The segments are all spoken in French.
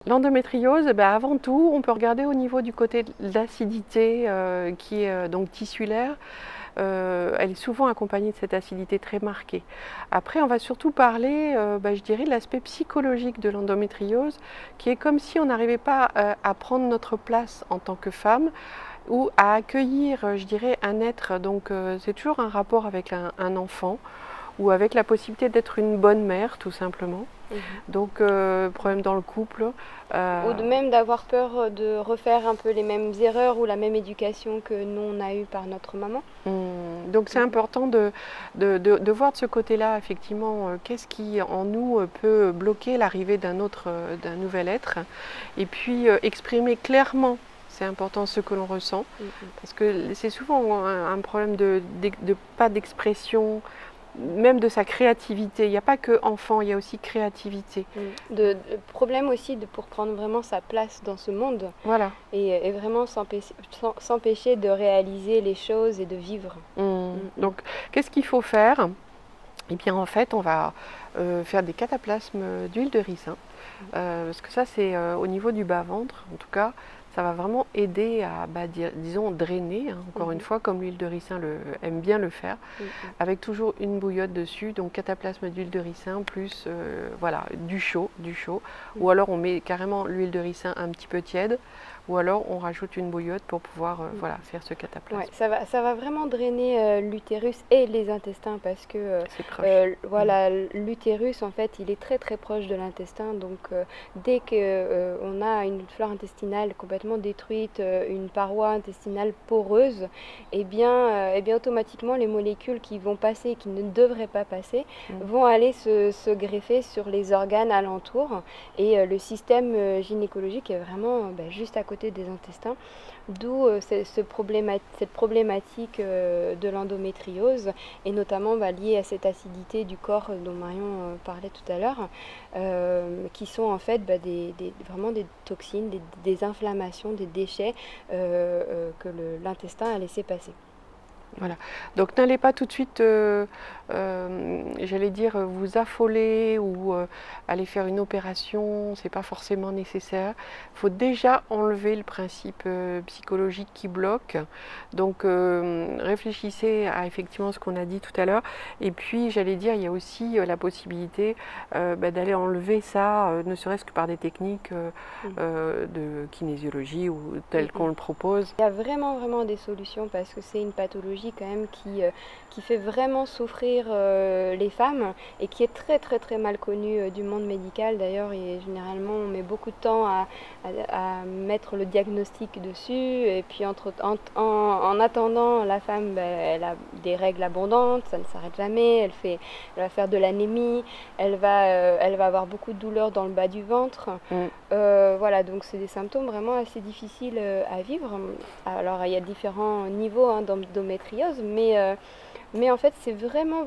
L'endométriose, avant tout, on peut regarder au niveau du côté de l'acidité qui est donc tissulaire. Elle est souvent accompagnée de cette acidité très marquée. Après, on va surtout parler, je dirais, de l'aspect psychologique de l'endométriose, qui est comme si on n'arrivait pas à prendre notre place en tant que femme ou à accueillir, je dirais, un être. Donc, c'est toujours un rapport avec un enfant ou avec la possibilité d'être une bonne mère, tout simplement. Donc, problème dans le couple. Ou de même d'avoir peur de refaire un peu les mêmes erreurs ou la même éducation que nous on a eu par notre maman. Donc c'est important de voir de ce côté-là, effectivement, qu'est-ce qui en nous peut bloquer l'arrivée d'un nouvel être. Et puis exprimer clairement, c'est important, ce que l'on ressent. Parce que c'est souvent un problème de pas d'expression, même de sa créativité. Il n'y a pas que enfant, il y a aussi créativité. De problème aussi pour prendre vraiment sa place dans ce monde. Voilà. Et vraiment s'empêcher de réaliser les choses et de vivre. Donc, qu'est-ce qu'il faut faire? Eh bien, en fait, on va faire des cataplasmes d'huile de ricin. Parce que ça, c'est au niveau du bas-ventre, en tout cas. Ça va vraiment aider à, disons, drainer, hein, encore une fois, comme l'huile de ricin aime bien le faire, avec toujours une bouillotte dessus, donc cataplasme d'huile de ricin, plus voilà, du chaud, ou alors on met carrément l'huile de ricin un petit peu tiède, ou alors on rajoute une bouillotte pour pouvoir voilà, faire ce cataplasme. Ouais, ça va vraiment drainer l'utérus et les intestins parce que voilà, l'utérus en fait il est très très proche de l'intestin, donc dès qu'on a une flore intestinale complètement détruite, une paroi intestinale poreuse, et bien automatiquement les molécules qui vont passer et qui ne devraient pas passer vont aller se greffer sur les organes alentours, et le système gynécologique est vraiment juste à côté des intestins, d'où cette problématique de l'endométriose, et notamment liée à cette acidité du corps dont Marion parlait tout à l'heure, qui sont en fait vraiment des toxines, des inflammations, des déchets que l'intestin a laissé passer. Voilà, donc n'allez pas tout de suite, j'allais dire, vous affoler ou aller faire une opération, c'est pas forcément nécessaire. Il faut déjà enlever le principe psychologique qui bloque. Donc réfléchissez à effectivement ce qu'on a dit tout à l'heure. Et puis j'allais dire, il y a aussi la possibilité d'aller enlever ça, ne serait-ce que par des techniques de kinésiologie ou telles qu'on le propose. Il y a vraiment des solutions parce que c'est une pathologie quand même qui fait vraiment souffrir les femmes et qui est très mal connue du monde médical d'ailleurs, et généralement on met beaucoup de temps à mettre le diagnostic dessus, et puis en attendant la femme elle a des règles abondantes, ça ne s'arrête jamais, elle va faire de l'anémie, elle va avoir beaucoup de douleurs dans le bas du ventre. Voilà, donc c'est des symptômes vraiment assez difficiles à vivre. Alors il y a différents niveaux d'endométriose, mais en fait c'est vraiment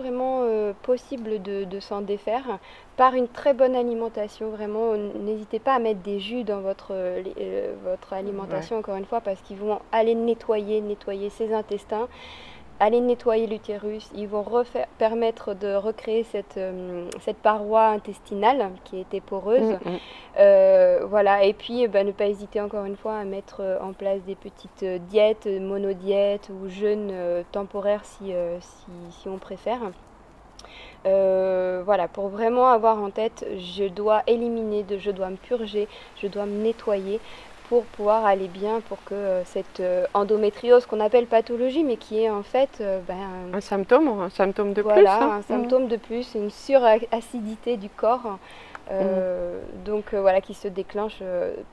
possible de s'en défaire par une très bonne alimentation. Vraiment, n'hésitez pas à mettre des jus dans votre alimentation, encore une fois, parce qu'ils vont aller nettoyer ces intestins, aller nettoyer l'utérus, ils vont permettre de recréer cette paroi intestinale qui était poreuse. Voilà, et puis ne pas hésiter encore une fois à mettre en place des petites diètes, monodiètes ou jeûnes temporaires si on préfère. Voilà, pour vraiment avoir en tête, je dois éliminer, je dois me purger, je dois me nettoyer pour pouvoir aller bien, pour que cette endométriose qu'on appelle pathologie, mais qui est en fait un symptôme de voilà, plus. Hein. Un symptôme de plus, une suracidité du corps, donc voilà, qui se déclenche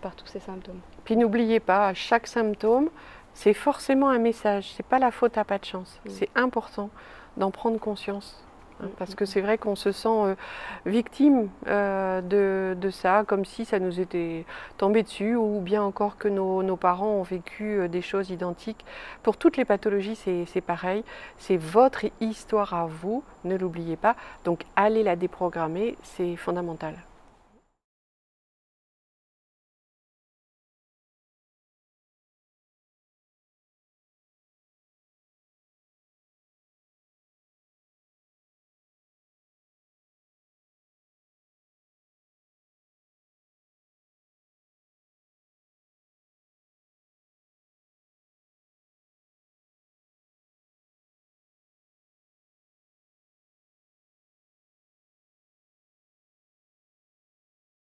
par tous ces symptômes. Puis n'oubliez pas, à chaque symptôme, c'est forcément un message, c'est pas la faute à pas de chance. C'est important d'en prendre conscience. Parce que c'est vrai qu'on se sent victime de ça, comme si ça nous était tombé dessus, ou bien encore que nos parents ont vécu des choses identiques. Pour toutes les pathologies, c'est pareil. C'est votre histoire à vous, ne l'oubliez pas. Donc allez la déprogrammer, c'est fondamental.